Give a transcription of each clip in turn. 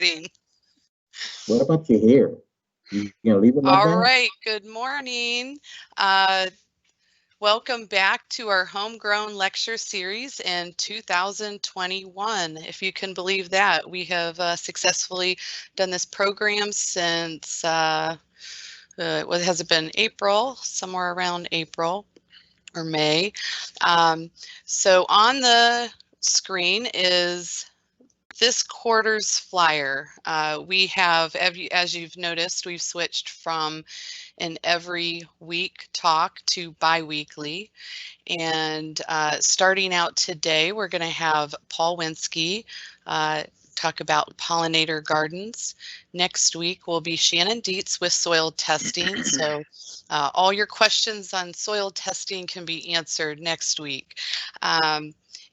thing. What about your hair? You gonna leave it like All that? right, good morning. Welcome back to our homegrown lecture series in 2021. If you can believe that, we have successfully done this program since, what has it been, April, somewhere around April or May. So on the screen is this quarter's flyer. We have, as you've noticed, we've switched from an every week talk to bi-weekly. And starting out today, we're going to have Paul Winsky talk about pollinator gardens. Next week will be Shannon Dietz with soil testing. So all your questions on soil testing can be answered next week.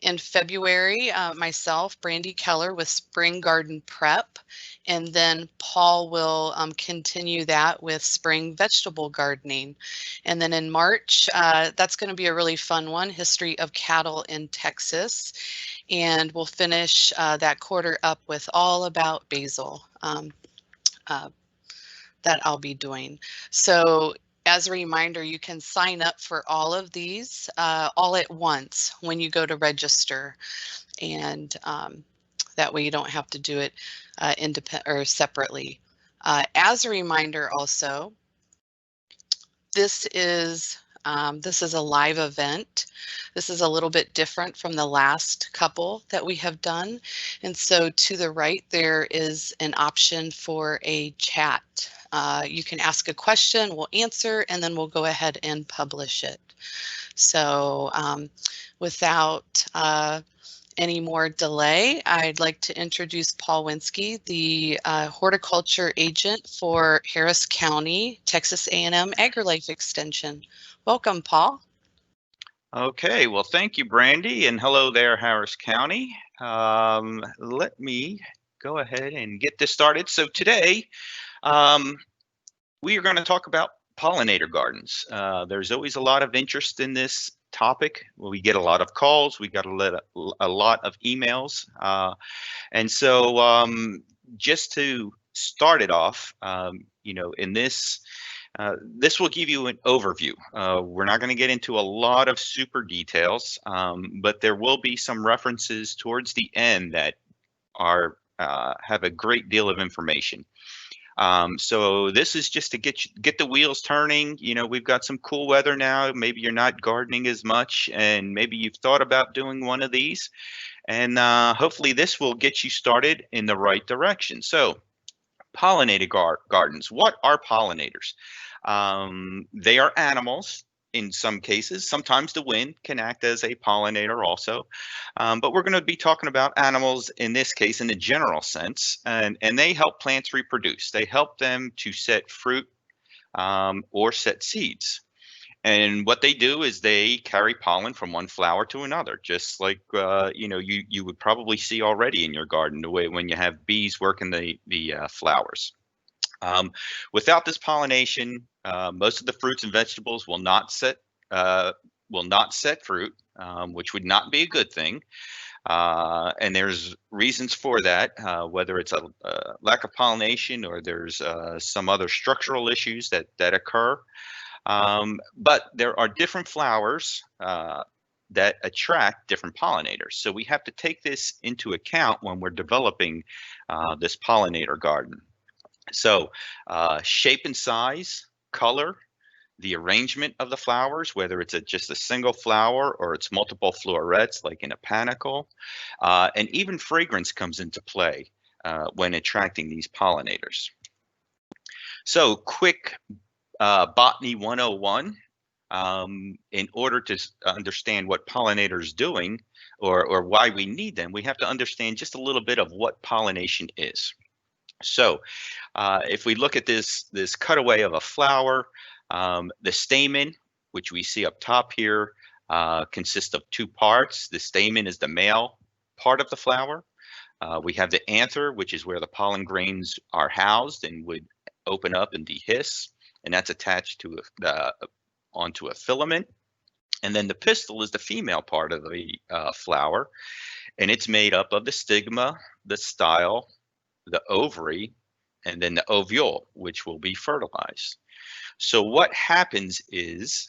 In February, myself, Brandy Keller with Spring Garden Prep, and then Paul will continue that with spring vegetable gardening. And then in March, that's going to be a really fun one, History of Cattle in Texas. And we'll finish that quarter up with all about basil that I'll be doing. So as a reminder, you can sign up for all of these all at once when you go to register. And that way you don't have to do it independent or separately. As a reminder also, this is a live event. This is a little bit different from the last couple that we have done. And so to the right, there is an option for a chat. You can ask a question, we'll answer, and then we'll go ahead and publish it. So without any more delay, I'd like to introduce Paul Winsky, the horticulture agent for Harris County, Texas A&M AgriLife Extension. Welcome, Paul. Okay, well, thank you, Brandy, and hello there, Harris County. Let me go ahead and get this started. So today, we are going to talk about pollinator gardens. There's always a lot of interest in this topic. We get a lot of calls, we got a lot of emails, and so just to start it off, in this will give you an overview. We're not going to get into a lot of super details, but there will be some references towards the end that are have a great deal of information. So this is just to get the wheels turning. We've got some cool weather now. Maybe you're not gardening as much, and maybe you've thought about doing one of these. And hopefully this will get you started in the right direction. So pollinator gardens. What are pollinators? They are animals. In some cases, sometimes the wind can act as a pollinator also, but we're going to be talking about animals in this case in the general sense, and they help plants reproduce. They help them to set fruit or set seeds, and what they do is they carry pollen from one flower to another, just like you would probably see already in your garden, the way when you have bees working the flowers. Without this pollination, most of the fruits and vegetables will not set fruit, which would not be a good thing. And there's reasons for that, whether it's a lack of pollination or there's some other structural issues that occur. But there are different flowers that attract different pollinators. So we have to take this into account when we're developing this pollinator garden. So shape and size, color, the arrangement of the flowers, whether it's just a single flower or it's multiple florets like in a panicle, and even fragrance comes into play when attracting these pollinators. So quick botany 101. In order to understand what pollinators doing or why we need them, we have to understand just a little bit of what pollination is. So if we look at this cutaway of a flower, the stamen, which we see up top here, consists of two parts. The stamen is the male part of the flower. We have the anther, which is where the pollen grains are housed and would open up and dehisce, and that's attached to onto a filament. And then the pistil is the female part of the flower, and it's made up of the stigma, the style, the ovary, and then the ovule, which will be fertilized. So what happens is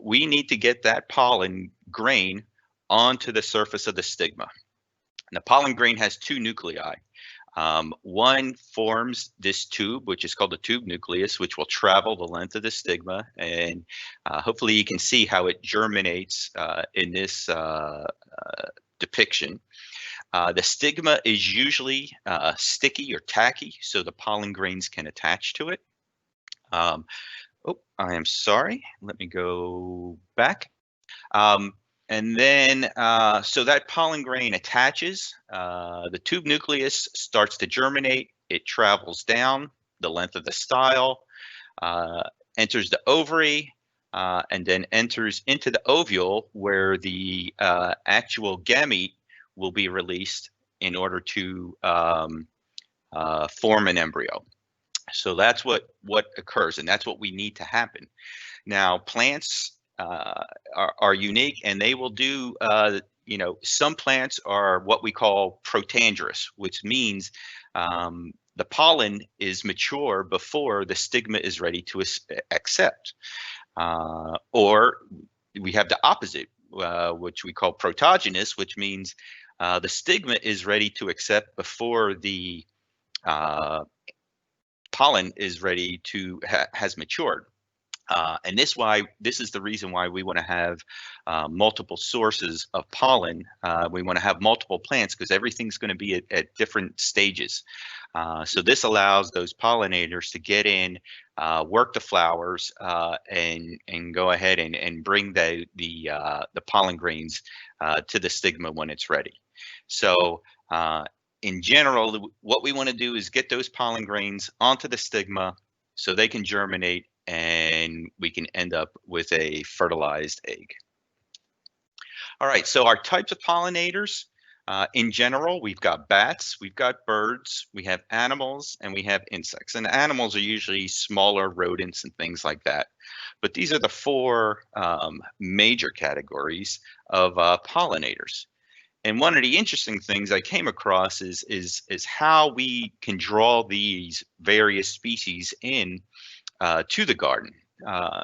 we need to get that pollen grain onto the surface of the stigma. And the pollen grain has two nuclei. One forms this tube, which is called the tube nucleus, which will travel the length of the stigma. And hopefully you can see how it germinates in this depiction. The stigma is usually sticky or tacky, so the pollen grains can attach to it. Oh, I am sorry. Let me go back. And then, so that pollen grain attaches, the tube nucleus starts to germinate, it travels down the length of the style, enters the ovary, and then enters into the ovule where the actual gamete will be released in order to form an embryo. So that's what occurs, and that's what we need to happen. Now, plants are unique, and they will do, you know, some plants are what we call protandrous, which means the pollen is mature before the stigma is ready to accept. Or we have the opposite, which we call protogynous, which means the stigma is ready to accept before the pollen is ready to has matured. And this is the reason why we want to have multiple sources of pollen. We want to have multiple plants because everything's going to be at different stages. So this allows those pollinators to get in, work the flowers, and go ahead and bring the pollen grains to the stigma when it's ready. So in general, what we want to do is get those pollen grains onto the stigma so they can germinate, and we can end up with a fertilized egg. All right, so our types of pollinators, in general, we've got bats, we've got birds, we have animals, and we have insects. And animals are usually smaller rodents and things like that. But these are the four major categories of pollinators. And one of the interesting things I came across is how we can draw these various species in to the garden.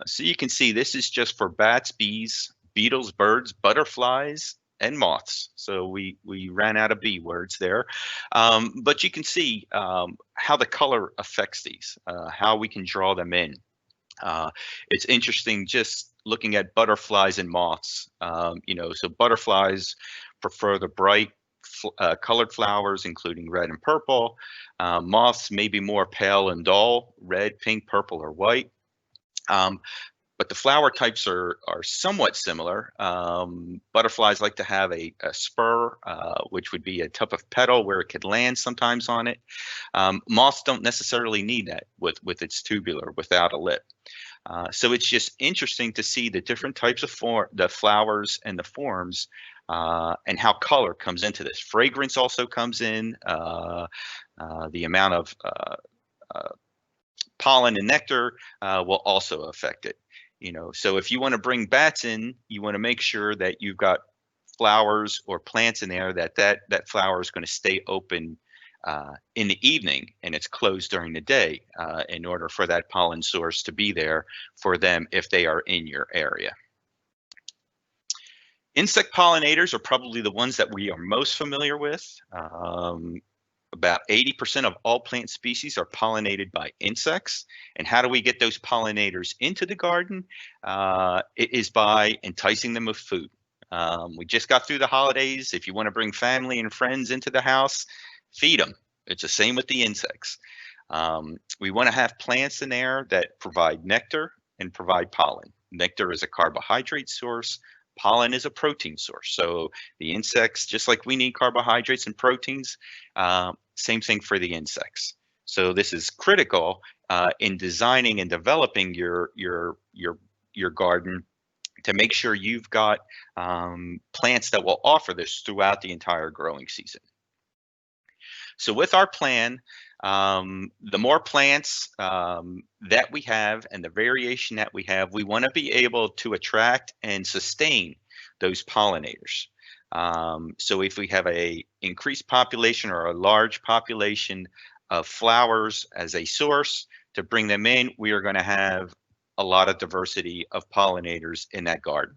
So you can see this is just for bats, bees, beetles, birds, butterflies, and moths. So we ran out of bee words there. But you can see how the color affects these, how we can draw them in. It's interesting just looking at butterflies and moths. You know, so butterflies prefer the bright colored flowers, including red and purple. Moths may be more pale and dull, red, pink, purple, or white. But the flower types are somewhat similar. Butterflies like to have a spur, which would be a type of petal where it could land sometimes on it. Moths don't necessarily need that with its tubular, without a lip. So it's just interesting to see the different types of the flowers and the forms, and how color comes into this. Fragrance also comes in. The amount of pollen and nectar will also affect it. You know, so if you want to bring bats in, you want to make sure that you've got flowers or plants in there that flower is going to stay open in the evening, and it's closed during the day in order for that pollen source to be there for them if they are in your area. Insect pollinators are probably the ones that we are most familiar with. About 80% of all plant species are pollinated by insects. And how do we get those pollinators into the garden? It is by enticing them with food. We just got through the holidays. If you want to bring family and friends into the house, feed them. It's the same with the insects. We want to have plants in there that provide nectar and provide pollen. Nectar is a carbohydrate source. Pollen is a protein source. So the insects, just like we need carbohydrates and proteins, same thing for the insects. So this is critical in designing and developing your garden to make sure you've got plants that will offer this throughout the entire growing season. So with our plan, the more plants that we have and the variation that we have, we want to be able to attract and sustain those pollinators. So if we have a increased population or a large population of flowers as a source to bring them in, we are going to have a lot of diversity of pollinators in that garden.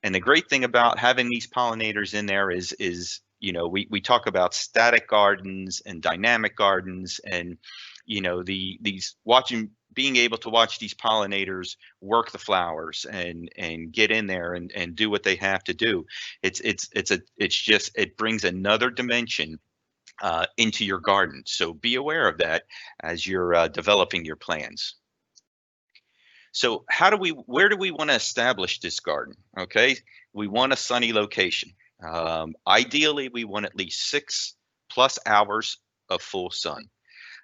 And the great thing about having these pollinators in there is you know, we talk about static gardens and dynamic gardens, and you know, being able to watch these pollinators work the flowers and get in there and do what they have to do. It brings another dimension into your garden. So be aware of that as you're developing your plans. So where do we want to establish this garden? Okay, we want a sunny location. Ideally, we want at least 6+ hours of full sun.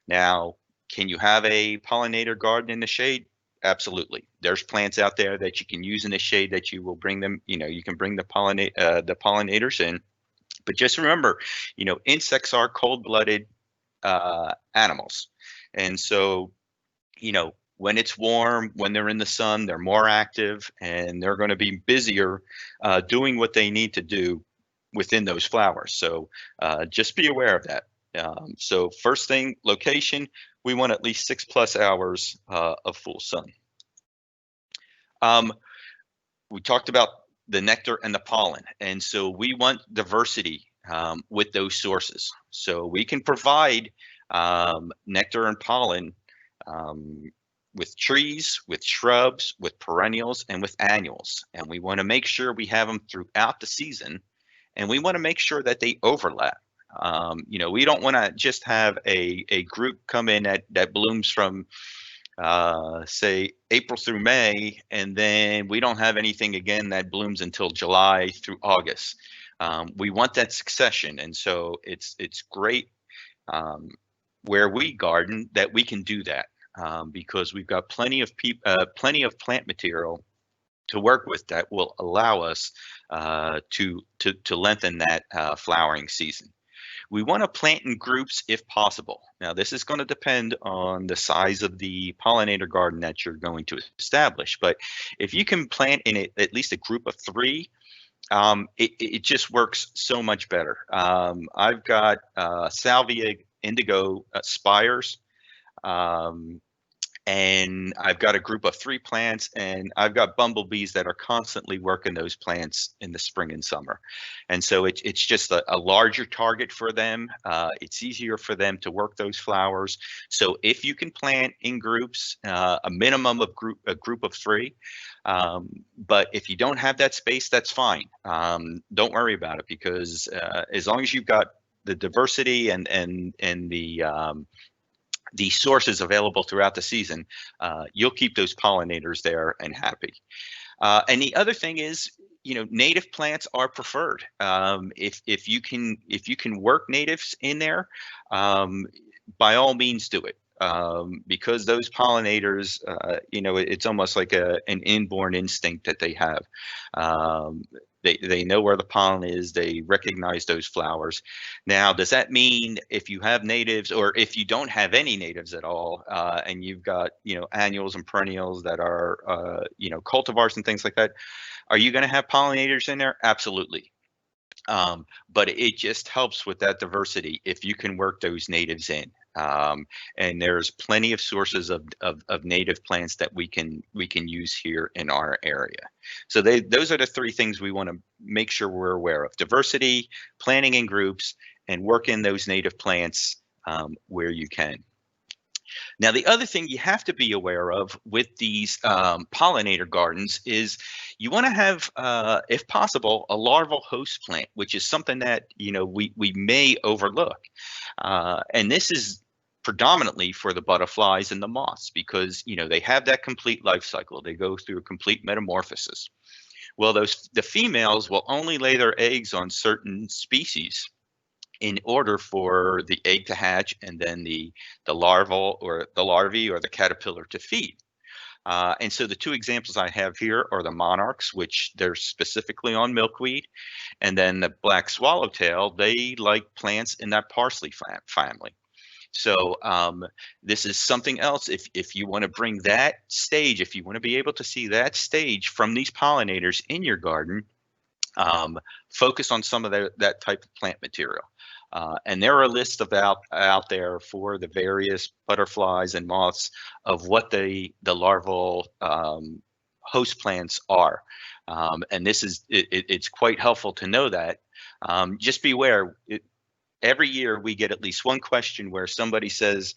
Now, can you have a pollinator garden in the shade? Absolutely. There's plants out there that you can use in the shade that you will bring them, you know, you can bring the pollinators in. But just remember, you know, insects are cold-blooded animals. And so, you know, when it's warm, when they're in the sun, they're more active and they're going to be busier doing what they need to do within those flowers. So just be aware of that. So first thing, location, we want at least 6+ hours of full sun. We talked about the nectar and the pollen, and so we want diversity with those sources. So we can provide nectar and pollen with trees, with shrubs, with perennials, and with annuals. And we want to make sure we have them throughout the season, and we want to make sure that they overlap. You know, we don't want to just have a group come in that blooms from say April through May, and then we don't have anything again that blooms until July through August. We want that succession, and so it's great where we garden that we can do that because we've got plenty of plant material to work with that will allow us to lengthen that flowering season. We want to plant in groups if possible. Now, this is going to depend on the size of the pollinator garden that you're going to establish. But if you can plant in at least a group of 3, it just works so much better. I've got salvia indigo spires, and I've got a group of 3 plants, and I've got bumblebees that are constantly working those plants in the spring and summer. And so it's just a larger target for them. It's easier for them to work those flowers. So if you can plant in groups, a minimum of a group of 3, but if you don't have that space, that's fine. Don't worry about it, because as long as you've got the diversity and the sources available throughout the season, you'll keep those pollinators there and happy. And the other thing is, you know, native plants are preferred. If you can work natives in there, by all means do it. Because those pollinators, you know, it's almost like an inborn instinct that they have. They know where the pollen is. They recognize those flowers. Now, does that mean if you have natives, or if you don't have any natives at all, and you've got, you know, annuals and perennials that are, you know, cultivars and things like that, are you going to have pollinators in there? Absolutely. But it just helps with that diversity if you can work those natives in. And there's plenty of sources of native plants that we can use here in our area. So those are the 3 things we want to make sure we're aware of: diversity, planting in groups, and work in those native plants where you can. Now, the other thing you have to be aware of with these pollinator gardens is you want to have, if possible, a larval host plant, which is something that, you know, we may overlook. And this is predominantly for the butterflies and the moths, because, you know, they have that complete life cycle. They go through a complete metamorphosis. Well, the females will only lay their eggs on certain species in order for the egg to hatch, and then the larvae or the caterpillar to feed. And so the 2 examples I have here are the monarchs, which they're specifically on milkweed, and then the black swallowtail. They like plants in that parsley family. So this is something else. If you want to bring that stage, if you want to be able to see that stage from these pollinators in your garden, focus on some of that type of plant material. And there are lists out there for the various butterflies and moths of what the larval host plants are. And this is it's quite helpful to know that. Just beware. Every year we get at least one question where somebody says,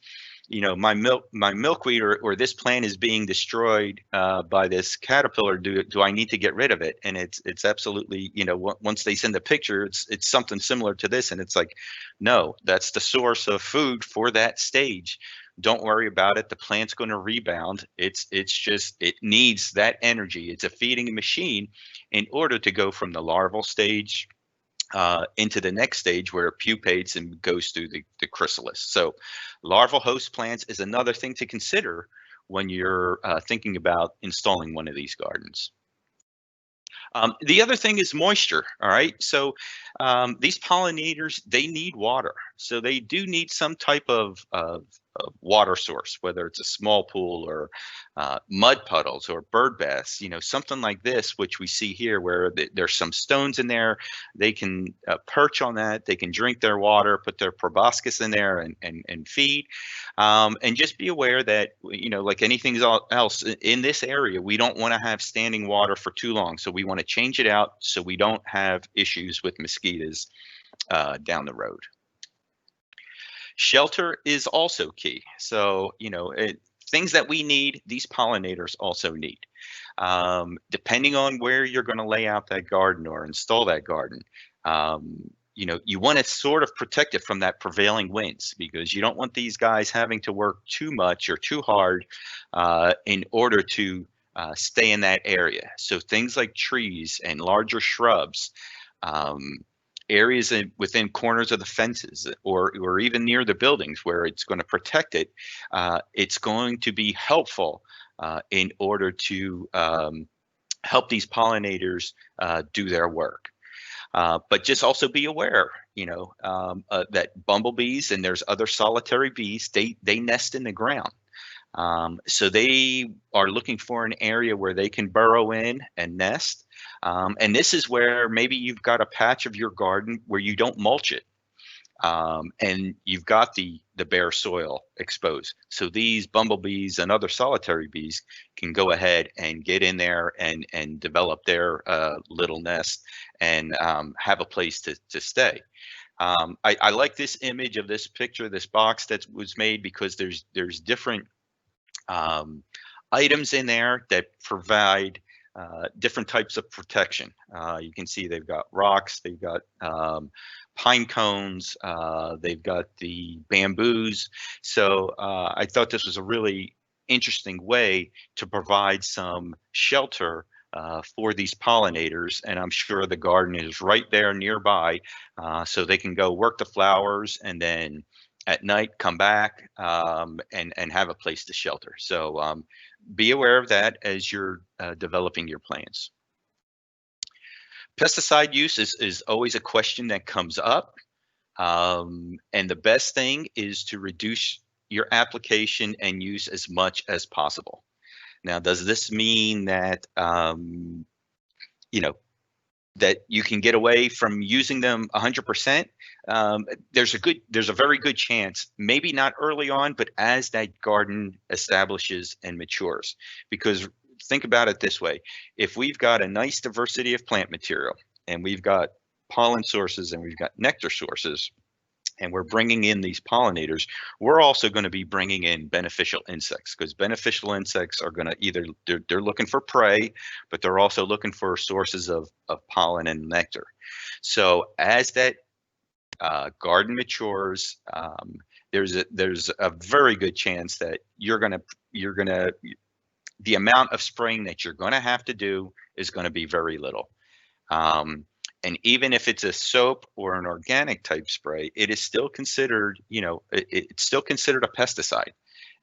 you know, my milkweed or this plant is being destroyed by this caterpillar. Do I need to get rid of it? And it's absolutely, you know, once they send a picture, it's something similar to this, and it's like, no, that's the source of food for that stage. Don't worry about it. The plant's going to rebound. It's just, it needs that energy. It's a feeding machine in order to go from the larval stage into the next stage where it pupates and goes through the chrysalis. So larval host plants is another thing to consider when you're thinking about installing one of these gardens. The other thing is moisture. All right. So these pollinators, they need water. So they do need some type of water source, whether it's a small pool or mud puddles or bird baths, you know, something like this, which we see here where there's some stones in there. They can perch on that. They can drink their water, put their proboscis in there and feed. And just be aware that, you know, like anything else in this area, we don't want to have standing water for too long. So we want to change it out so we don't have issues with mosquitoes down the road. Shelter is also key. So, you know, things that we need, these pollinators also need. Depending on where you're going to lay out that garden or install that garden, you know, you want to sort of protect it from that prevailing winds, because you don't want these guys having to work too much or too hard in order to stay in that area. So things like trees and larger shrubs, areas within corners of the fences or even near the buildings where it's going to protect it, it's going to be helpful in order to help these pollinators do their work. But just also be aware, you know, that bumblebees and there's other solitary bees, they nest in the ground. So they are looking for an area where they can burrow in and nest. And this is where maybe you've got a patch of your garden where you don't mulch it. And you've got the bare soil exposed. So these bumblebees and other solitary bees can go ahead and get in there and develop their little nest and have a place to stay. I like this image of this picture, this box that was made, because there's different items in there that provide different types of protection. You can see they've got rocks, they've got pine cones, they've got the bamboos. So I thought this was a really interesting way to provide some shelter for these pollinators, and I'm sure the garden is right there nearby, so they can go work the flowers and then at night come back and have a place to shelter. So be aware of that as you're developing your plans. Pesticide use is always a question that comes up, and the best thing is to reduce your application and use as much as possible. Now, does this mean that you know, that you can get away from using them 100%? There's a very good chance, maybe not early on, but as that garden establishes and matures. Because think about it this way: if we've got a nice diversity of plant material and we've got pollen sources and we've got nectar sources, and we're bringing in these pollinators, we're also going to be bringing in beneficial insects, because beneficial insects are going to either, they're looking for prey, but they're also looking for sources of pollen and nectar. So as that garden matures, there's a very good chance that the amount of spraying that you're going to have to do is going to be very little. And even if it's a soap or an organic type spray, it is still considered, you know, it's still considered a pesticide,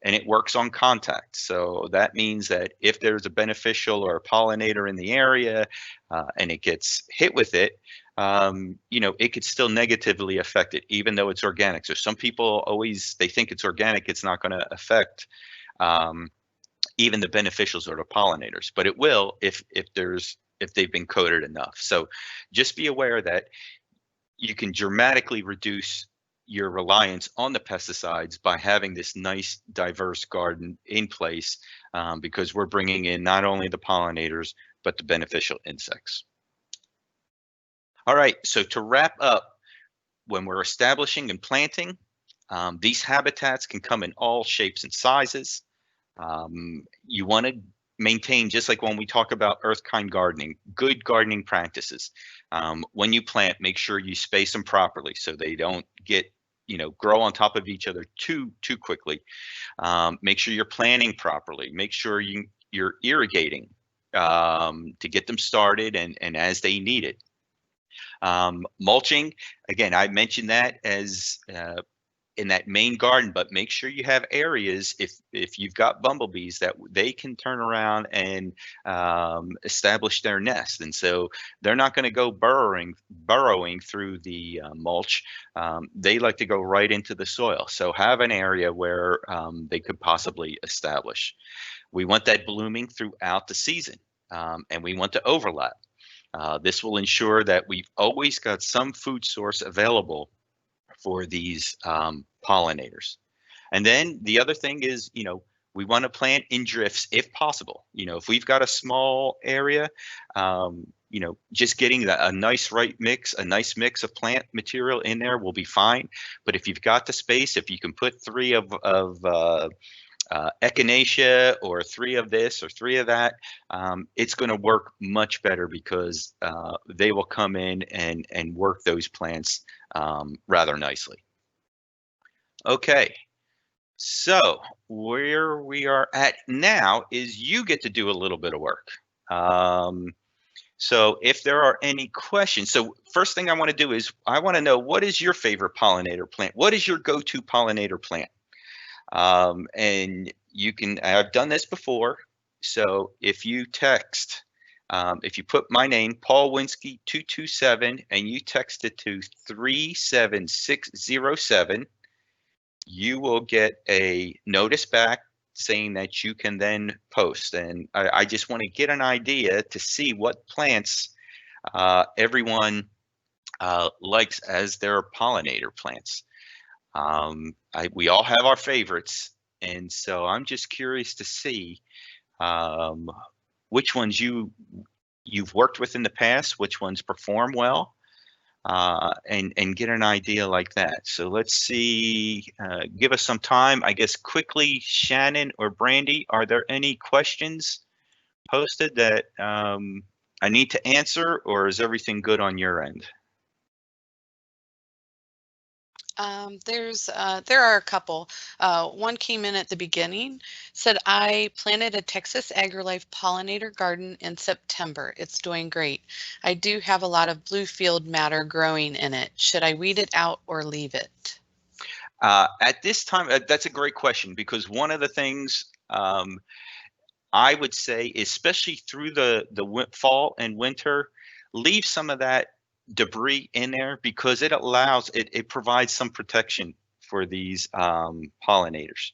and it works on contact. So that means that if there's a beneficial or a pollinator in the area and it gets hit with it, you know, it could still negatively affect it, even though it's organic. So some people they think it's organic, it's not going to affect even the beneficials or the pollinators, but it will if there's if they've been coated enough. So just be aware that you can dramatically reduce your reliance on the pesticides by having this nice diverse garden in place, because we're bringing in not only the pollinators, but the beneficial insects. All right, so to wrap up, when we're establishing and planting, these habitats can come in all shapes and sizes. You want to maintain, just like when we talk about earth-kind gardening, good gardening practices. When you plant, make sure you space them properly so they don't get, grow on top of each other too quickly. Make sure you're planting properly. Make sure you're irrigating to get them started and as they need it. Mulching, again, I mentioned that as in that main garden, but make sure you have areas, if you've got bumblebees, that they can turn around and establish their nest. And so they're not going to go burrowing through the mulch. They like to go right into the soil. So have an area where they could possibly establish. We want that blooming throughout the season, and we want to overlap. This will ensure that we've always got some food source available for these pollinators. And then the other thing is, we want to plant in drifts if possible. If we've got a small area, just getting a nice nice mix of plant material in there will be fine. But if you've got the space, if you can put 3 of echinacea or 3 of this or 3 of that, it's going to work much better because they will come in and work those plants rather nicely. Okay, so where we are at now is you get to do a little bit of work. So if there are any questions, so first thing I want to do is I want to know, what is your favorite pollinator plant? What is your go-to pollinator plant? And you can, I've done this before. So if you text, if you put my name, Paul Winsky 227, and you text it to 37607, you will get a notice back saying that you can then post. And I just want to get an idea to see what plants everyone likes as their pollinator plants. We all have our favorites, and so I'm just curious to see which ones you've worked with in the past, which ones perform well, and get an idea like that. So let's see, give us some time. I guess quickly, Shannon or Brandy, are there any questions posted that I need to answer, or is everything good on your end? There are a couple. One came in at the beginning, said, I planted a Texas AgriLife pollinator garden in September. It's doing great. I do have a lot of bluefield matter growing in it. Should I weed it out or leave it? At this time, that's a great question, because one of the things I would say, especially through the fall and winter, leave some of that debris in there, because it provides some protection for these pollinators.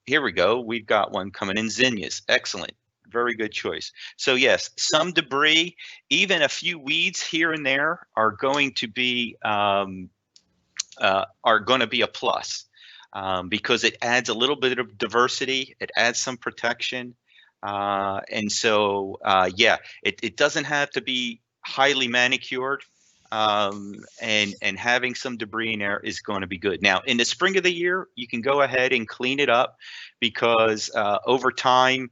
Here we go. We've got one coming in, zinnias. Excellent. Very good choice. So yes, some debris, even a few weeds here and there, are going to be a plus, because it adds a little bit of diversity. It adds some protection. And so, yeah, it doesn't have to be highly manicured, and having some debris in there is going to be good. Now, in the spring of the year, you can go ahead and clean it up, because over time,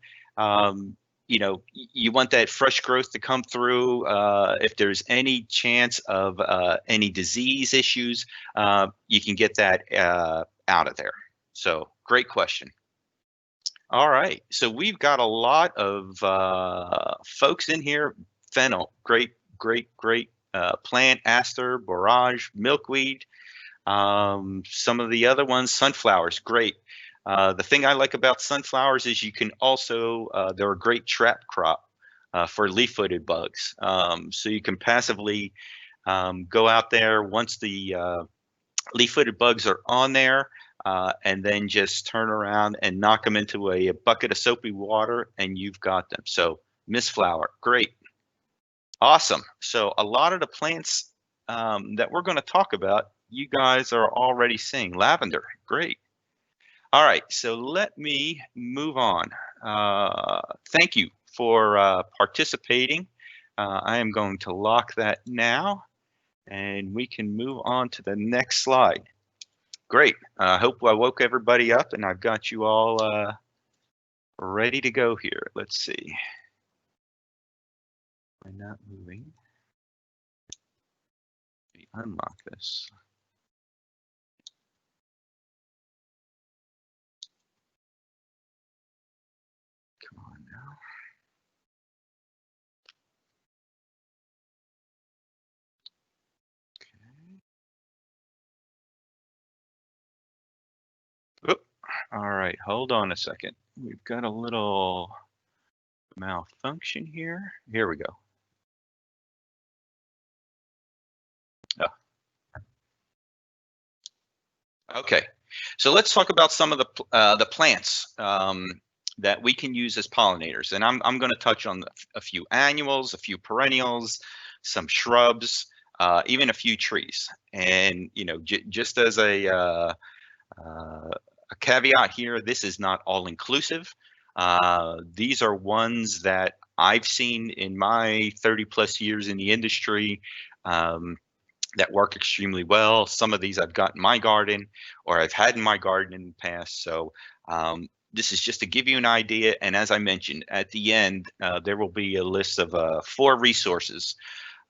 you want that fresh growth to come through. If there's any chance of any disease issues, you can get that out of there. So great question. All right, so we've got a lot of folks in here. Fennel, great plant. Aster, borage, milkweed. Some of the other ones, sunflowers, great. The thing I like about sunflowers is you can also, they're a great trap crop for leaf-footed bugs. So you can passively go out there once the leaf-footed bugs are on there, and then just turn around and knock them into a bucket of soapy water, and you've got them. So Mistflower, great. Awesome. So a lot of the plants that we're going to talk about, you guys are already seeing. Lavender, great. All right, so let me move on. Thank you for participating. I am going to lock that now, and we can move on to the next slide. Great. I hope I woke everybody up, and I've got you all ready to go here. Let's see. I'm not moving. Let me unlock this. Come on now. Okay. Oop. All right, hold on a second. We've got a little malfunction here. Here we go. Oh. Okay, so let's talk about some of the plants that we can use as pollinators, and I'm going to touch on a few annuals, a few perennials, some shrubs, even a few trees. And you know, just as a caveat here, this is not all inclusive. These are ones that I've seen in my 30+ years in the industry that work extremely well. Some of these I've got in my garden or I've had in my garden in the past. So this is just to give you an idea. And as I mentioned, at the end, there will be a list of 4 resources.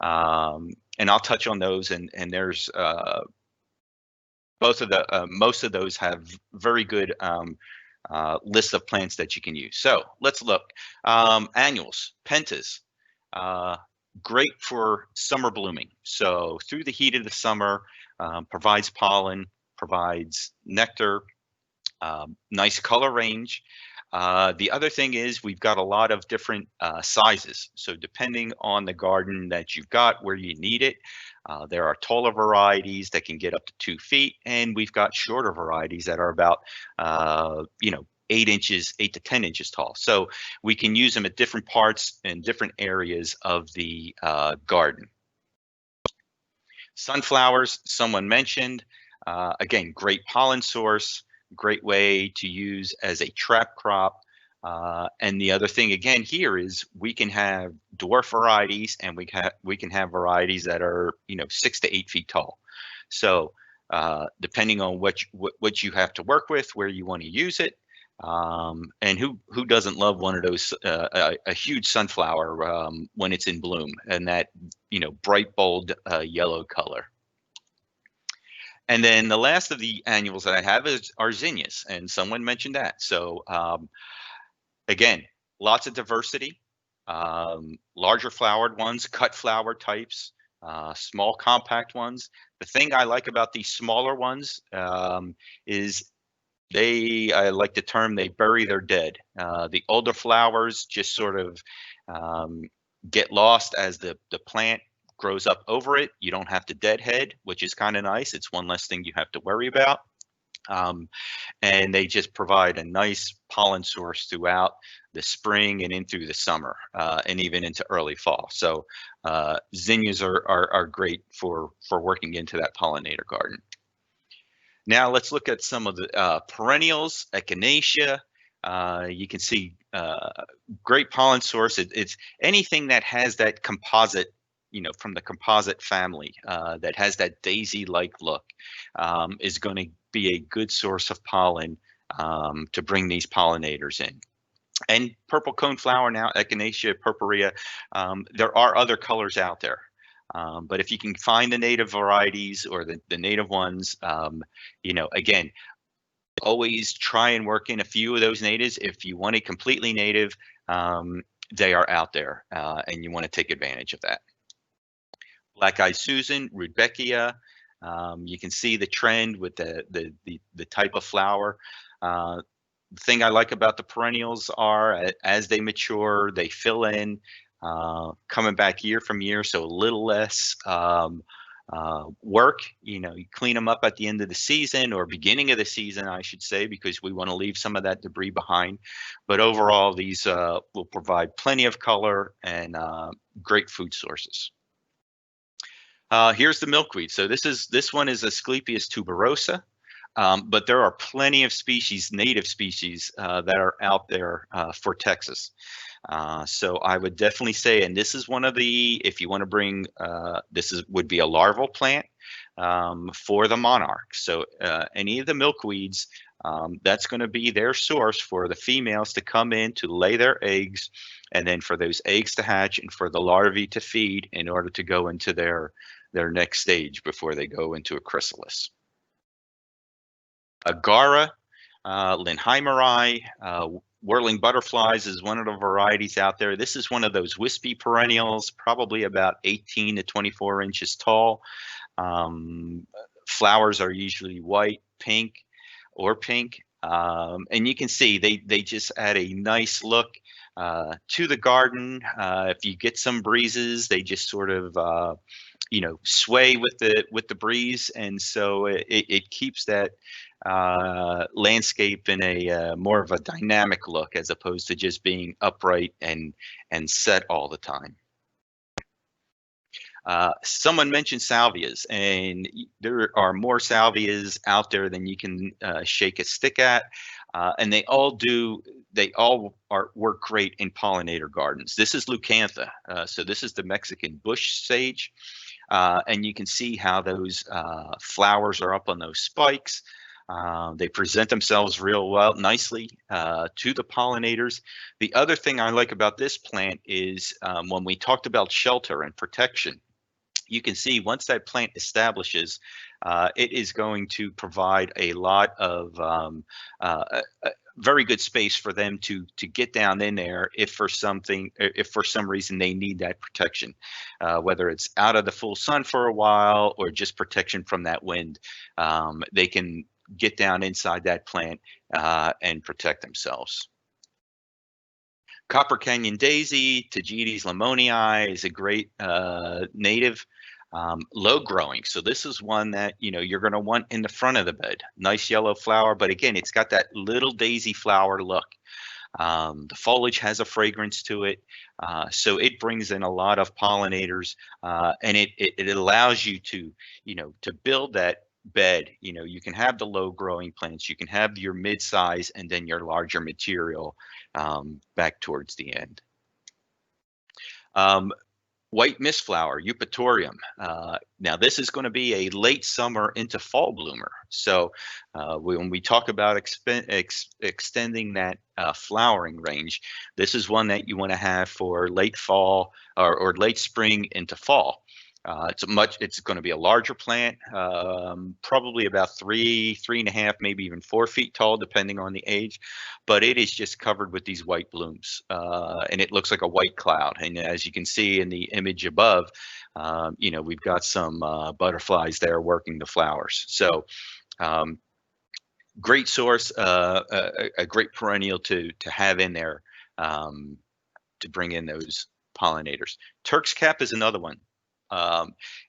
And I'll touch on those. And there's both of the most of those have very good lists of plants that you can use. So let's look. Annuals, pentas, great for summer blooming. So through the heat of the summer, provides pollen, provides nectar, nice color range. The other thing is we've got a lot of different sizes. So depending on the garden that you've got, where you need it, there are taller varieties that can get up to 2 feet, and we've got shorter varieties that are about, 8 to 10 inches tall. So we can use them at different parts and different areas of the garden. Sunflowers, someone mentioned, again, great pollen source, great way to use as a trap crop. And the other thing again here is we can have dwarf varieties, and we can have varieties that are 6 to 8 feet tall. So depending on what you have to work with, where you want to use it, and who doesn't love one of those a huge sunflower when it's in bloom, and that bright bold yellow color. And then the last of the annuals that I have are zinnias, and someone mentioned that. So again, lots of diversity, larger flowered ones, cut flower types, small compact ones. The thing I like about these smaller ones is I like the term, they bury their dead. The older flowers just sort of get lost as the plant grows up over it. You don't have to deadhead, which is kind of nice. It's one less thing you have to worry about. And they just provide a nice pollen source throughout the spring and in through the summer, and even into early fall. So zinnias are great for working into that pollinator garden. Now let's look at some of the perennials. Echinacea, you can see great pollen source. It's anything that has that composite, from the composite family, that has that daisy-like look, is going to be a good source of pollen to bring these pollinators in. And purple coneflower now, Echinacea purpurea, there are other colors out there. But if you can find the native varieties or the native ones, again, always try and work in a few of those natives. If you want a completely native, they are out there, and you want to take advantage of that. Black-eyed Susan, Rudbeckia, you can see the trend with the type of flower. The thing I like about the perennials are as they mature, they fill in, coming back year from year, so a little less work. You know, you clean them up at the end of the season or beginning of the season, I should say, because we want to leave some of that debris behind. But overall, these will provide plenty of color and great food sources. Here's the milkweed. So this one is Asclepias tuberosa. But there are plenty of species, native species, that are out there for Texas. So I would definitely say, and this is one of the, if you want to bring, would be a larval plant for the monarch. So any of the milkweeds, that's going to be their source for the females to come in to lay their eggs, and then for those eggs to hatch and for the larvae to feed in order to go into their next stage before they go into a chrysalis. Agara, Linheimeri, whirling butterflies is one of the varieties out there. This is one of those wispy perennials, probably about 18 to 24 inches tall. Flowers are usually white, pink, or pink. And you can see they just add a nice look to the garden. If you get some breezes, they just sort of sway with the breeze, and so it keeps that landscape in a more of a dynamic look as opposed to just being upright and set all the time. Someone mentioned salvias, and there are more salvias out there than you can shake a stick at, and they all work great in pollinator gardens. This is Leucantha, so this is the Mexican bush sage, and you can see how those flowers are up on those spikes. They present themselves real well, nicely to the pollinators. The other thing I like about this plant is when we talked about shelter and protection, you can see once that plant establishes, it is going to provide a lot of very good space for them to get down in there if for some reason they need that protection, whether it's out of the full sun for a while or just protection from that wind. They can get down inside that plant and protect themselves. Copper Canyon daisy, Tagetes lemonii, is a great native, low growing. So this is one that you're going to want in the front of the bed. Nice yellow flower, but again, it's got that little daisy flower look. The foliage has a fragrance to it, so it brings in a lot of pollinators, and it allows you to build that bed. You can have the low growing plants, you can have your mid-size, and then your larger material back towards the end. White mistflower, Eupatorium. Now this is going to be a late summer into fall bloomer. So when we talk about extending that flowering range, this is one that you want to have for late fall or late spring into fall. It's going to be a larger plant, probably about 3.5, maybe even 4 feet tall, depending on the age. But it is just covered with these white blooms, and it looks like a white cloud. And as you can see in the image above, we've got some butterflies there working the flowers. So great source, a great perennial to have in there to bring in those pollinators. Turk's cap is another one.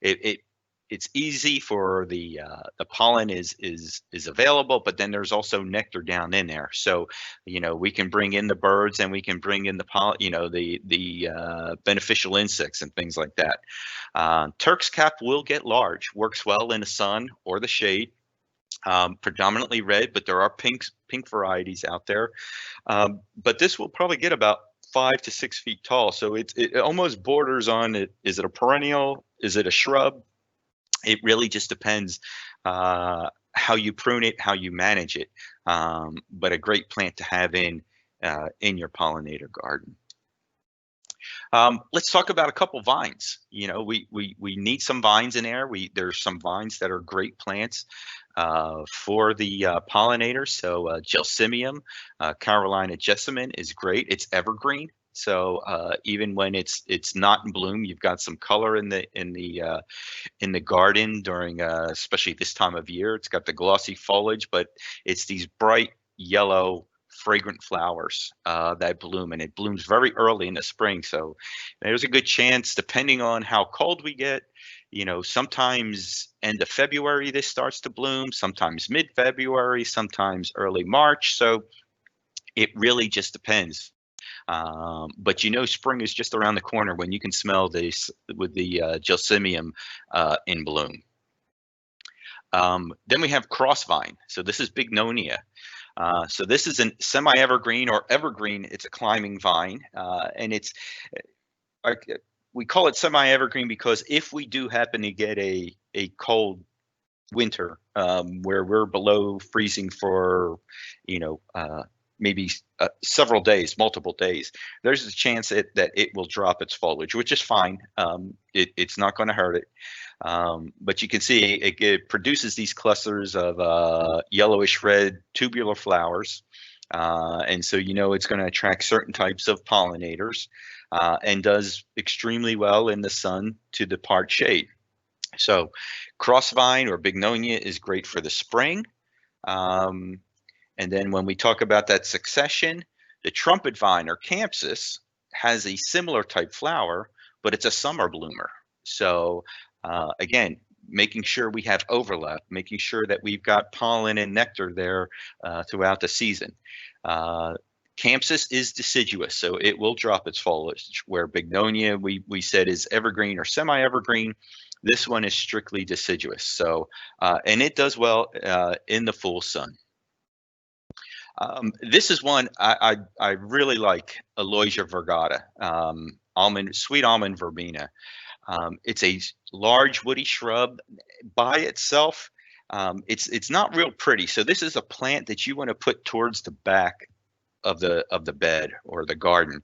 It's easy for the pollen is available, but then there's also nectar down in there. So we can bring in the birds and we can bring in the pollen, the beneficial insects and things like that. Turk's cap will get large, works well in the sun or the shade. Predominantly red, but there are pink varieties out there. But this will probably get about 5 to 6 feet tall, so it almost borders on it. Is it a perennial? Is it a shrub? It really just depends how you prune it, how you manage it. But a great plant to have in your pollinator garden. Let's talk about a couple vines. We need some vines in there. There's some vines that are great plants for the pollinators. So Gelsemium, Carolina jessamine is great. It's evergreen. So even when it's not in bloom, you've got some color in the garden during especially this time of year. It's got the glossy foliage, but it's these bright yellow fragrant flowers that bloom, and it blooms very early in the spring. So there's a good chance, depending on how cold we get, you know, sometimes end of February this starts to bloom, sometimes mid-February, sometimes early March. So it really just depends. But you know, spring is just around the corner when you can smell this with the gelsemium in bloom. Then we have crossvine. So this is Magnolia. So this is a semi-evergreen or evergreen. It's a climbing vine, and it's we call it semi-evergreen because if we do happen to get a cold winter where we're below freezing for, you know, maybe several days, multiple days, there's a chance that it will drop its foliage, which is fine. It's not going to hurt it. But you can see it produces these clusters of yellowish red tubular flowers. And so, you know, it's going to attract certain types of pollinators and does extremely well in the sun to depart shade. So crossvine or Magnolia is great for the spring. And then when we talk about that succession, the trumpet vine or Campsis has a similar type flower, but it's a summer bloomer. So again, making sure we have overlap, making sure that we've got pollen and nectar there throughout the season. Campsis is deciduous, so it will drop its foliage, where Magnolia we said is evergreen or semi-evergreen. This one is strictly deciduous. So, and it does well in the full sun. This is one I really like, Aloysia virgata, sweet almond verbena. It's a large woody shrub by itself. It's not real pretty. So this is a plant that you want to put towards the back of the bed or the garden,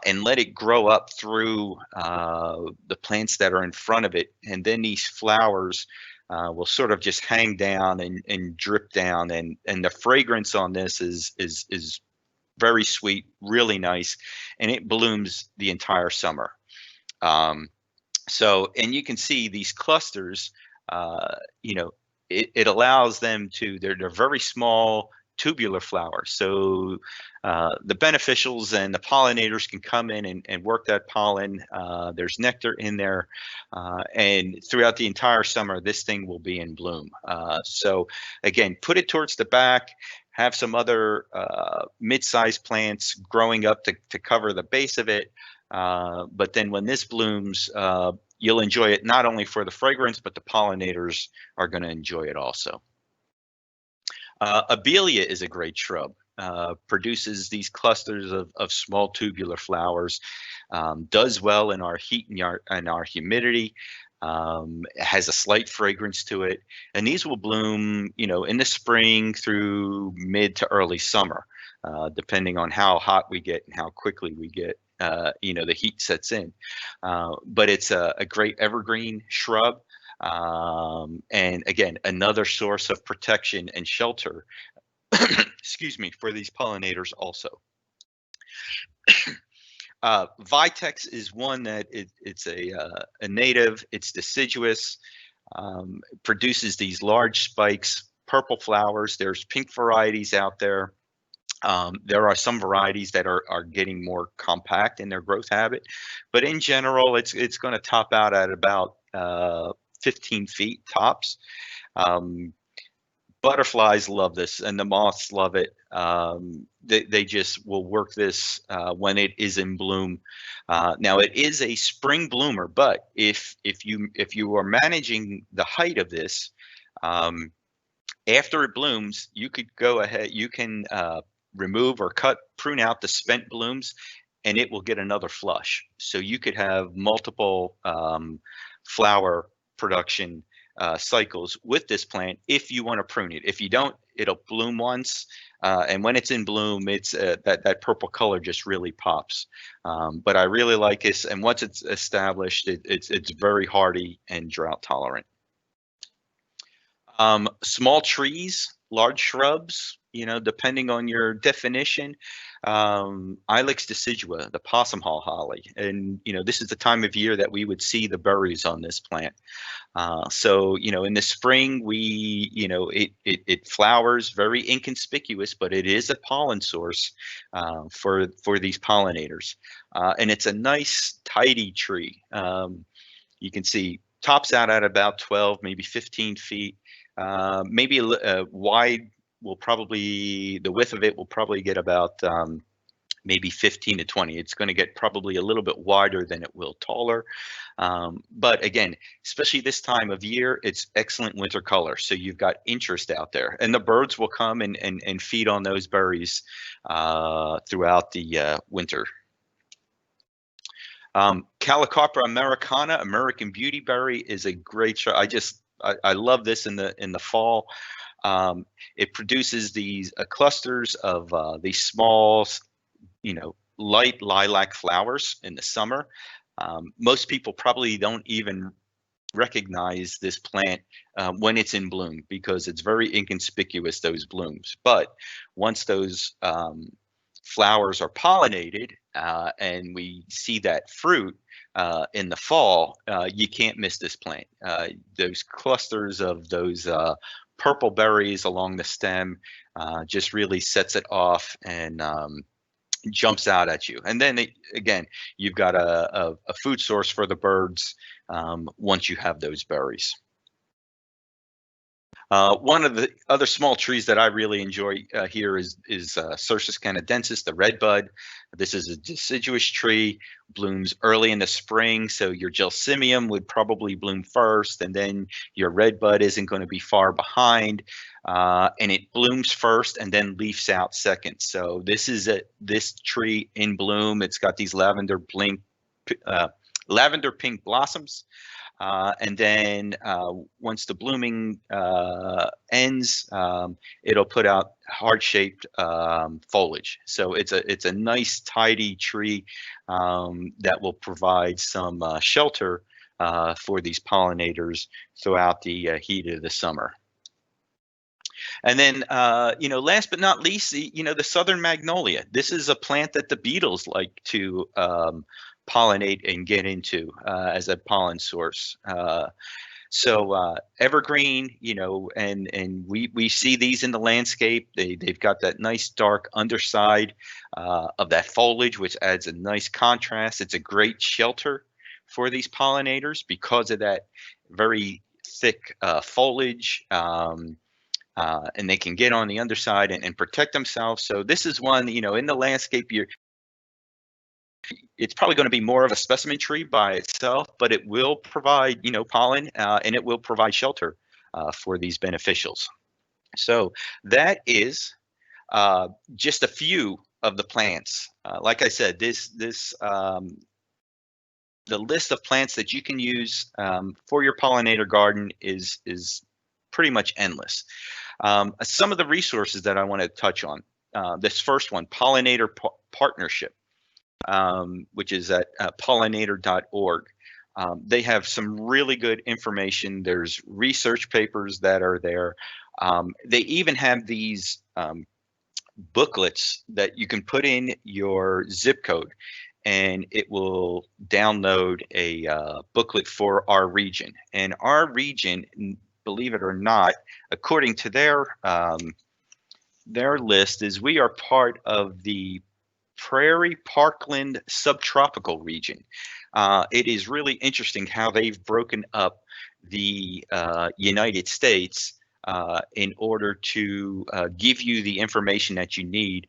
and let it grow up through the plants that are in front of it, and then these flowers will sort of just hang down and drip down, and the fragrance on this is very sweet, really nice, and it blooms the entire summer. So, and you can see these clusters, you know, it allows them to, they're very small tubular flowers. So the beneficials and the pollinators can come in and work that pollen. There's nectar in there, and throughout the entire summer, this thing will be in bloom. So again, put it towards the back, have some other mid-sized plants growing up to cover the base of it. But then when this blooms, you'll enjoy it not only for the fragrance, but the pollinators are going to enjoy it also. Abelia is a great shrub, produces these clusters of small tubular flowers, does well in our heat and our humidity, has a slight fragrance to it, and these will bloom, you know, in the spring through mid to early summer, depending on how hot we get and how quickly we get, you know, the heat sets in. But it's a great evergreen shrub. And again, another source of protection and shelter, excuse me, for these pollinators also. Vitex is one that it's a native, it's deciduous, produces these large spikes, purple flowers. There's pink varieties out there. There are some varieties that are getting more compact in their growth habit, but in general, it's going to top out at about 15 feet tops. Butterflies love this, and the moths love it. They just will work this when it is in bloom. Now it is a spring bloomer, but if you are managing the height of this, after it blooms, you could go ahead. You can remove or prune out the spent blooms, and it will get another flush. So you could have multiple flower production cycles with this plant if you want to prune it. If you don't, it'll bloom once, and when it's in bloom, it's that purple color just really pops. But I really like this, and once it's established, it's very hardy and drought tolerant. Small trees, large shrubs, you know, depending on your definition. Ilex decidua, the Possumhaw holly, and you know, this is the time of year that we would see the berries on this plant. So you know, in the spring, you know, it flowers, very inconspicuous, but it is a pollen source for these pollinators, and it's a nice tidy tree. You can see tops out at about 12, maybe 15 feet. Maybe wide will probably, the width of it will probably get about maybe 15 to 20. It's going to get probably a little bit wider than it will taller. But again, especially this time of year, it's excellent winter color. So you've got interest out there, and the birds will come and feed on those berries throughout the winter. Calicopra americana, American beauty berry, is a great I love this in the fall. It produces these clusters of these small, light lilac flowers in the summer. Most people probably don't even recognize this plant when it's in bloom, because it's very inconspicuous, those blooms. But once those flowers are pollinated and we see that fruit in the fall, you can't miss this plant. Those clusters of those purple berries along the stem just really sets it off and jumps out at you. And then again, you've got a food source for the birds once you have those berries. One of the other small trees that I really enjoy here is Cercis canadensis, the redbud. This is a deciduous tree, blooms early in the spring, so your gelsemium would probably bloom first, and then your redbud isn't going to be far behind, and it blooms first and then leaves out second. So this is this tree in bloom. It's got these lavender pink blossoms. And then once the blooming ends, it'll put out heart-shaped foliage. So it's a nice, tidy tree that will provide some shelter for these pollinators throughout the heat of the summer. And then, last but not least, the southern magnolia. This is a plant that the beetles like to pollinate and get into as a pollen source. So evergreen, and we see these in the landscape. They've got that nice dark underside of that foliage, which adds a nice contrast. It's a great shelter for these pollinators because of that very thick foliage. And they can get on the underside and protect themselves. So this is one, in the landscape, it's probably going to be more of a specimen tree by itself, but it will provide, pollen, and it will provide shelter for these beneficials. So that is just a few of the plants. Like I said, the list of plants that you can use for your pollinator garden is pretty much endless. Some of the resources that I want to touch on. This first one, Pollinator Partnership, which is at pollinator.org. They have some really good information. There's research papers that are there. They even have these booklets that you can put in your zip code, and it will download a booklet for our region. And our region, believe it or not, according to their list, is we are part of the Prairie Parkland subtropical region. It is really interesting how they've broken up the United States in order to give you the information that you need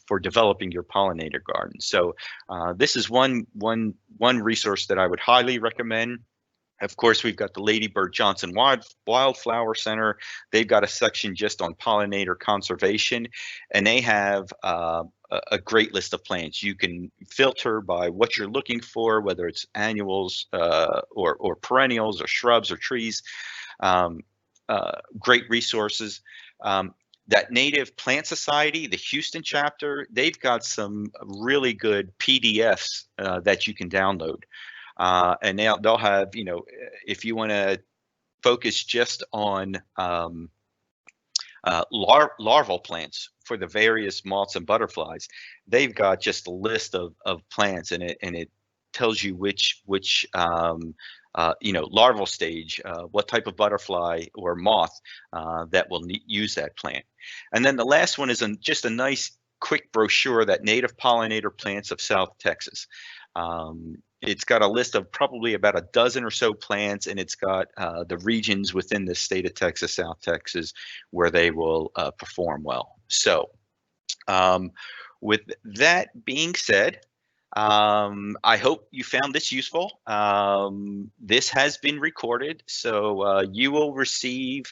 for developing your pollinator garden. So this is one resource that I would highly recommend. Of course, we've got the Lady Bird Johnson Wildflower Center. They've got a section just on pollinator conservation, and they have a great list of plants. You can filter by what you're looking for, whether it's annuals or perennials or shrubs or trees. Great resources. That Native Plant Society, the Houston chapter, they've got some really good PDFs that you can download. And they'll have, if you want to focus just on larval plants for the various moths and butterflies, they've got just a list of plants, and it tells you which larval stage, what type of butterfly or moth that will use that plant. And then the last one is just a nice quick brochure, that Native Pollinator Plants of South Texas. it's got a list of probably about a dozen or so plants, and it's got the regions within the state of Texas, South Texas, where they will perform well. So with that being said, I hope you found this useful. This has been recorded, so you will receive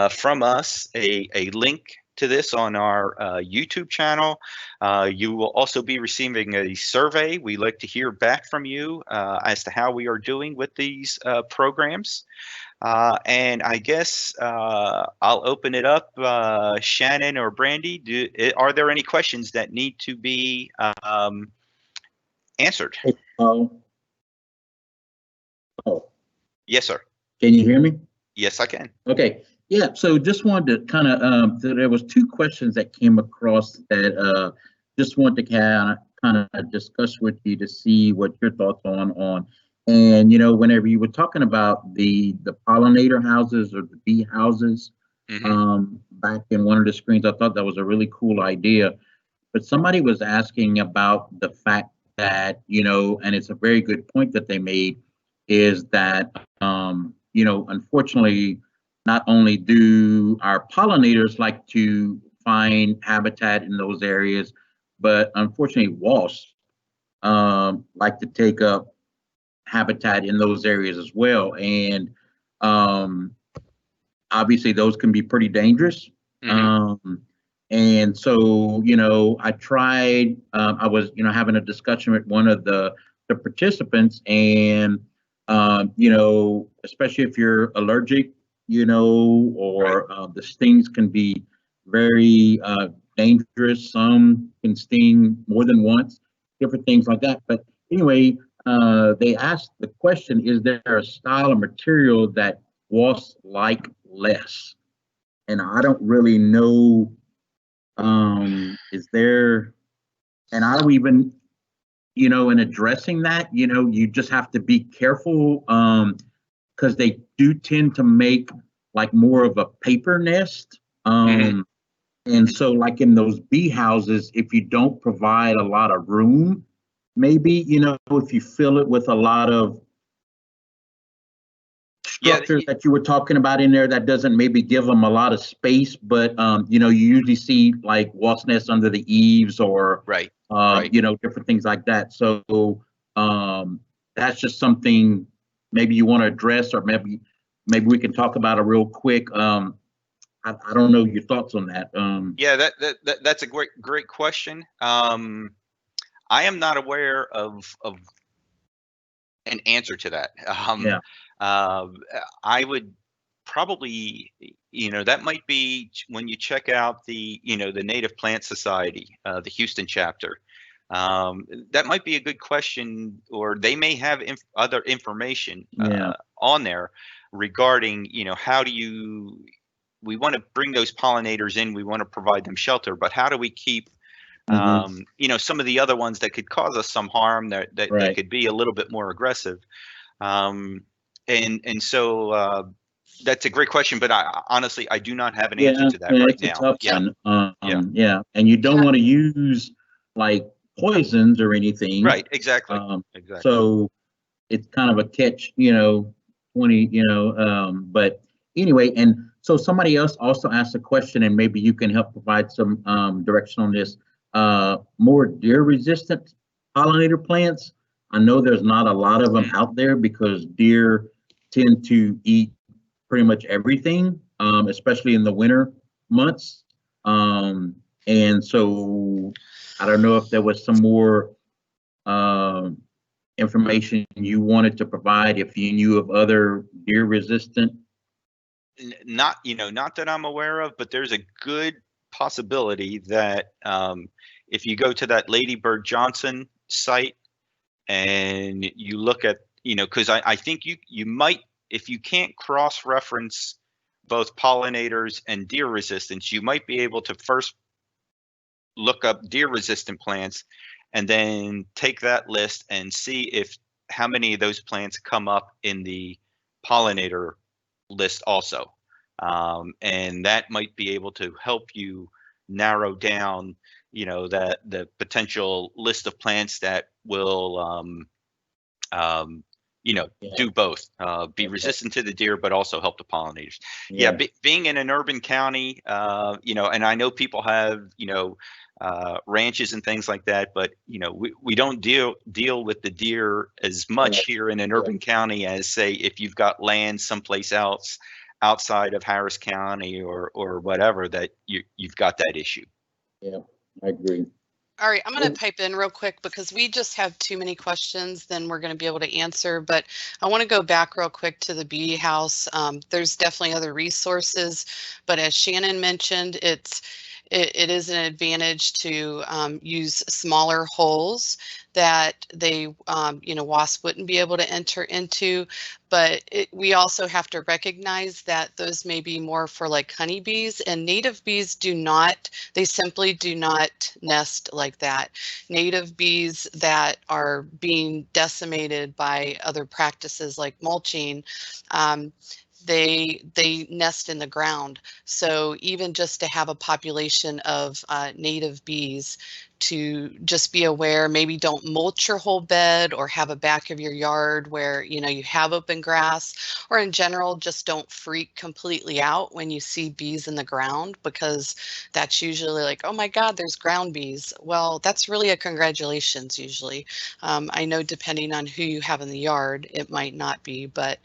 from us a link to this on our YouTube channel. You will also be receiving a survey. We like to hear back from you as to how we are doing with these programs. And I guess I'll open it up. Shannon or Brandy, are there any questions that need to be answered? Oh, Yes, sir. can you hear me? Yes, I can. Okay. Yeah. So just wanted to kind of, there was two questions that came across that just wanted to kind of discuss with you to see what your thoughts on. And, whenever you were talking about the pollinator houses or the bee houses, back in one of the screens, I thought that was a really cool idea. But somebody was asking about the fact that, and it's a very good point that they made, is that, unfortunately, not only do our pollinators like to find habitat in those areas, but unfortunately, wasps like to take up habitat in those areas as well. And obviously, those can be pretty dangerous. And so, I tried, I was, having a discussion with one of the participants, and, especially if you're allergic, or the stings can be very dangerous. Some can sting more than once, different things like that. But anyway, they asked the question, is there a style of material that wasps like less? And I don't really know, is there, and I don't even, in addressing that, you just have to be careful, because they do tend to make like more of a paper nest. And so like in those bee houses, if you don't provide a lot of room, maybe, if you fill it with a lot of structures that you were talking about in there, that doesn't maybe give them a lot of space, but you usually see like wasp nests under the eaves, or different things like that. So that's just something maybe you want to address, or maybe we can talk about it real quick. I don't know your thoughts on that. Yeah, that's a great question. I am not aware of an answer to that. I would probably, that might be when you check out the, the Native Plant Society, the Houston chapter. That might be a good question, or they may have other information on there regarding, how do we want to bring those pollinators in, we want to provide them shelter, but how do we keep some of the other ones that could cause us some harm, that they could be a little bit more aggressive. And so that's a great question, but honestly, I do not have an answer to that right now. Tough one. And you don't want to use like poisons or anything. Right, exactly. So it's kind of a catch, 20, but anyway, and so somebody else also asked a question, and maybe you can help provide some direction on this. More deer resistant pollinator plants. I know there's not a lot of them out there because deer tend to eat pretty much everything, especially in the winter months. And so I don't know if there was some more information you wanted to provide, if you knew of other deer resistant. Not that I'm aware of, but there's a good possibility that if you go to that Lady Bird Johnson site and you look at, because I think you might, if you can't cross-reference both pollinators and deer resistance, you might be able to first look up deer-resistant plants and then take that list and see how many of those plants come up in the pollinator list also. And that might be able to help you narrow down, that the potential list of plants that will you know, Yeah. do both, be Okay. resistant to the deer, but also help the pollinators. Yeah. Being in an urban county, you know, and I know people have, you know, ranches and things like that, but you know, we don't deal with the deer as much here in an urban county as, say, if you've got land someplace else outside of Harris County or whatever, that you've got that issue. Yeah, I agree. All right, I'm going to pipe in real quick because we just have too many questions than we're going to be able to answer. But I want to go back real quick to the bee house. There's definitely other resources, but as Shannon mentioned, it is an advantage to use smaller holes that they, you know, wasp wouldn't be able to enter into. But we also have to recognize that those may be more for like honeybees, and native bees do not, they simply do not nest like that. Native bees that are being decimated by other practices like mulching, they nest in the ground. So even just to have a population of native bees, to just be aware, maybe don't mulch your whole bed or have a back of your yard where, you know, you have open grass, or in general, just don't freak completely out when you see bees in the ground, because that's usually like, oh my God, there's ground bees. Well, that's really a congratulations usually. I know depending on who you have in the yard, it might not be, but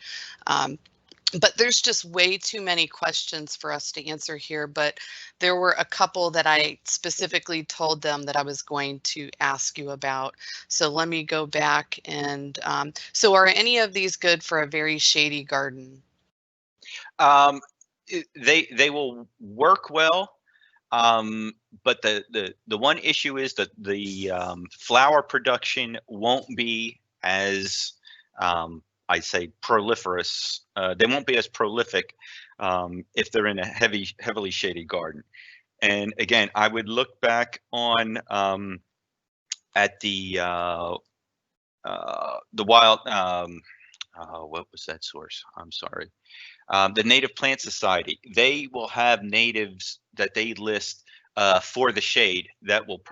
there's just way too many questions for us to answer here. But there were a couple that I specifically told them that I was going to ask you about. So let me go back and so are any of these good for a very shady garden? They will work well. But the one issue is that the flower production won't be as I say proliferous. They won't be as prolific if they're in a heavily shaded garden. And again, I would look back on at the wild. What was that source? I'm sorry. The Native Plant Society. They will have natives that they list for the shade that will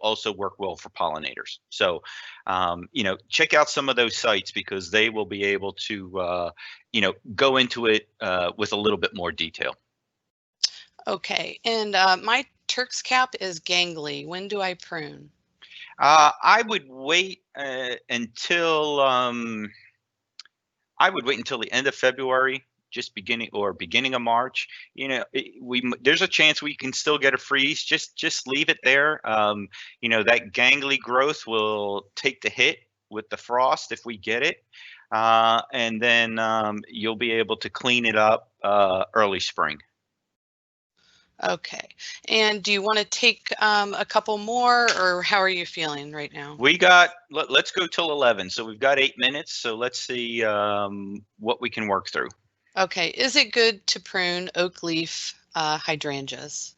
also work well for pollinators. So, you know, check out some of those sites because they will be able to, you know, go into it with a little bit more detail. Okay, and my Turk's cap is gangly. When do I prune? I would wait until the end of February, just beginning of March. You know, there's a chance we can still get a freeze. Just leave it there. You know, that gangly growth will take the hit with the frost if we get it, and then you'll be able to clean it up early spring. Okay, and do you want to take a couple more, or how are you feeling right now? Let's go till 11. So we've got 8 minutes. So let's see what we can work through. Okay, is it good to prune oak leaf hydrangeas?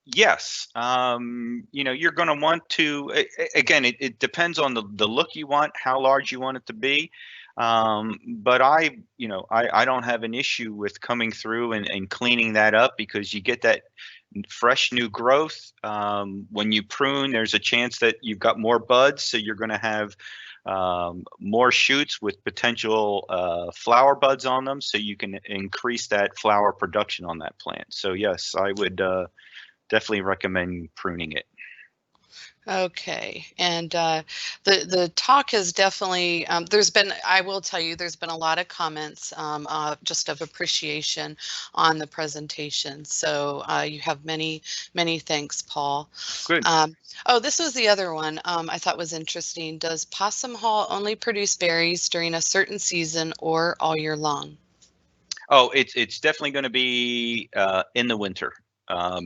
Yes. You know, you're going to want to, again, it depends on the look you want, how large you want it to be. But I don't have an issue with coming through and cleaning that up because you get that fresh new growth. When you prune, there's a chance that you've got more buds, so you're going to have more shoots with potential flower buds on them, so you can increase that flower production on that plant. So yes, I would definitely recommend pruning it. Okay, and the talk has definitely, I will tell you, there's been a lot of comments just of appreciation on the presentation. So you have many thanks, Paul. Good. Oh, this was the other one I thought was interesting. Does Possumhaw only produce berries during a certain season or all year long? Oh, it's definitely going to be in the winter.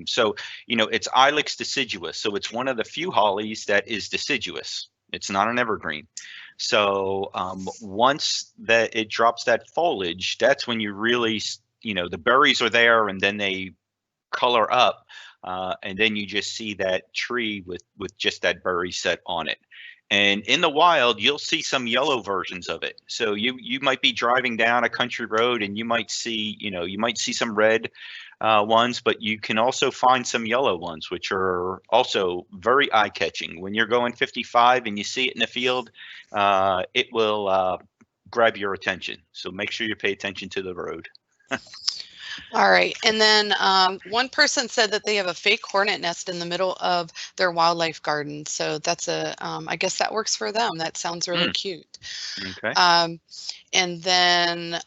So, you know, it's Ilex deciduous. So it's one of the few hollies that is deciduous. It's not an evergreen. So once that it drops that foliage, that's when you really, you know, the berries are there and then they color up. And then you just see that tree with just that berry set on it. And in the wild, you'll see some yellow versions of it. So you might be driving down a country road and you might see some red ones, but you can also find some yellow ones, which are also very eye-catching. When you're going 55 and you see it in the field, it will grab your attention. So make sure you pay attention to the road. All right. And then one person said that they have a fake hornet nest in the middle of their wildlife garden. So that's I guess that works for them. That sounds really cute. Okay. And then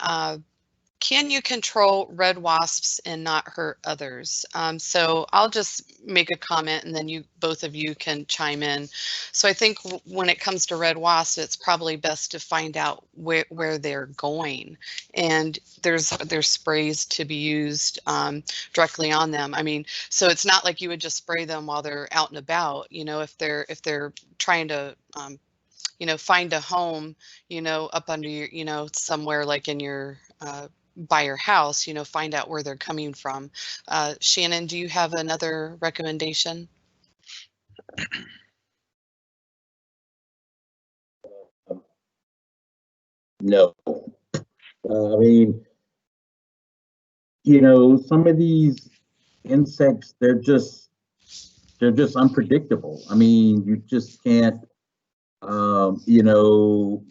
can you control red wasps and not hurt others? So I'll just make a comment and then both of you can chime in. So I think when it comes to red wasps, it's probably best to find out where they're going. And there's sprays to be used directly on them. I mean, so it's not like you would just spray them while they're out and about. You know, if they're trying to find a home, up under your, somewhere like in your by your house, find out where they're coming from. Shannon, do you have another recommendation? No. I mean, some of these insects, they're just unpredictable. I mean, you just can't,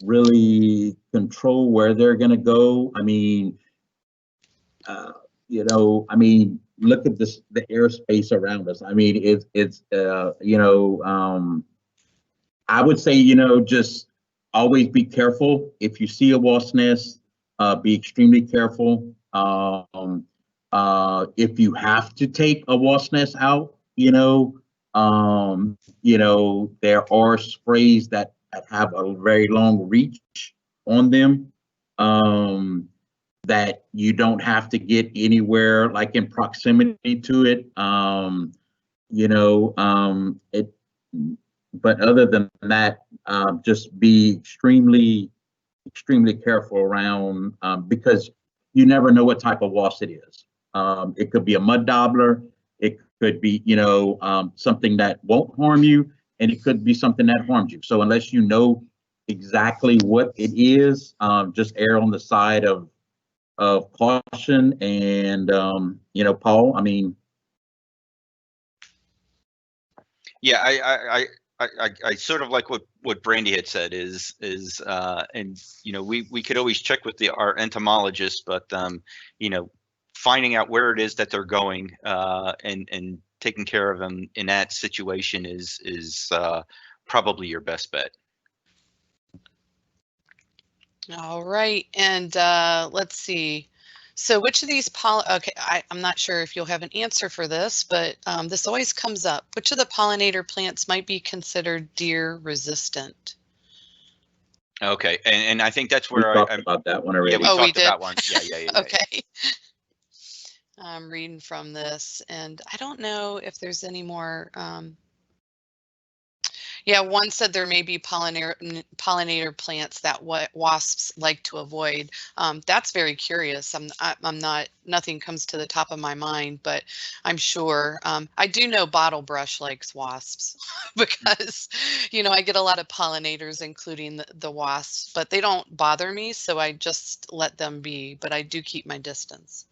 really control where they're going to go. I mean, look at the airspace around us. I mean, it's I would say, just always be careful. If you see a wasp nest, be extremely careful. If you have to take a wasp nest out, there are sprays that have a very long reach on them. That you don't have to get anywhere like in proximity to it. But other than that, just be extremely careful around because you never know what type of wasp it is. It could be a mud dabbler. It could be, something that won't harm you, and it could be something that harms you. So unless you know exactly what it is, just err on the side of caution. And Paul, I mean, yeah, I sort of like what Brandy had said is and we could always check with our entomologist, but finding out where it is that they're going and taking care of them in that situation is probably your best bet. All right, and let's see. So which of these okay, I'm not sure if you'll have an answer for this, but this always comes up. Which of the pollinator plants might be considered deer resistant? Okay, and I think that's where we talked about that one already. Yeah, we talked about one. Yeah. Okay. I'm reading from this, and I don't know if there's any more. Yeah, one said there may be pollinator plants that wasps like to avoid. That's very curious. Nothing comes to the top of my mind, but I'm sure. I do know bottle brush likes wasps because, I get a lot of pollinators, including the wasps, but they don't bother me, so I just let them be, but I do keep my distance.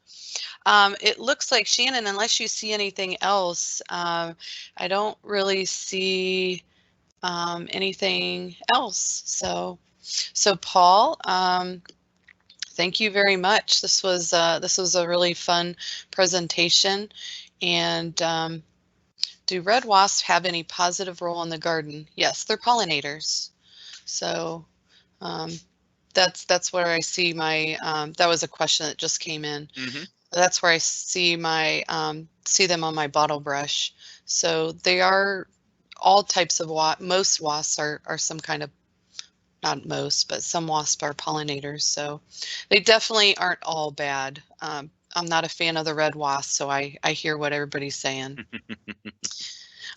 It looks like, Shannon, unless you see anything else, I don't really see anything else. So Paul, thank you very much. This was a really fun presentation. And do red wasps have any positive role in the garden? Yes, they're pollinators. So that's where I see my that was a question that just came in. Mm-hmm. That's where I see see them on my bottle brush. So they are all types of most wasps are some kind of, not most, but some wasps are pollinators. So they definitely aren't all bad. I'm not a fan of the red wasp, so I hear what everybody's saying.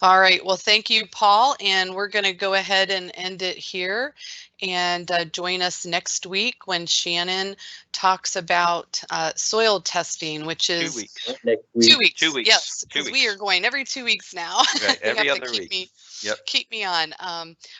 All right. Well, thank you, Paul. And we're going to go ahead and end it here. And join us next week when Shannon talks about soil testing, which is 2 weeks. Next week. 2 weeks. 2 weeks. Yes, 2 because weeks. we are going every 2 weeks now. Right, every have other to keep week. Me Yep. Keep me on.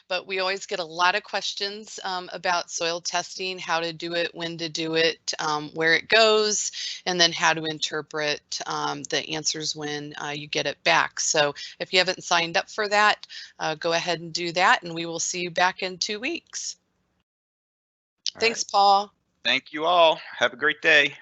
But we always get a lot of questions about soil testing, how to do it, when to do it, where it goes, and then how to interpret the answers when you get it back. So if you haven't signed up for that, go ahead and do that, and we will see you back in 2 weeks. Thanks, Paul. Thank you all. Have a great day.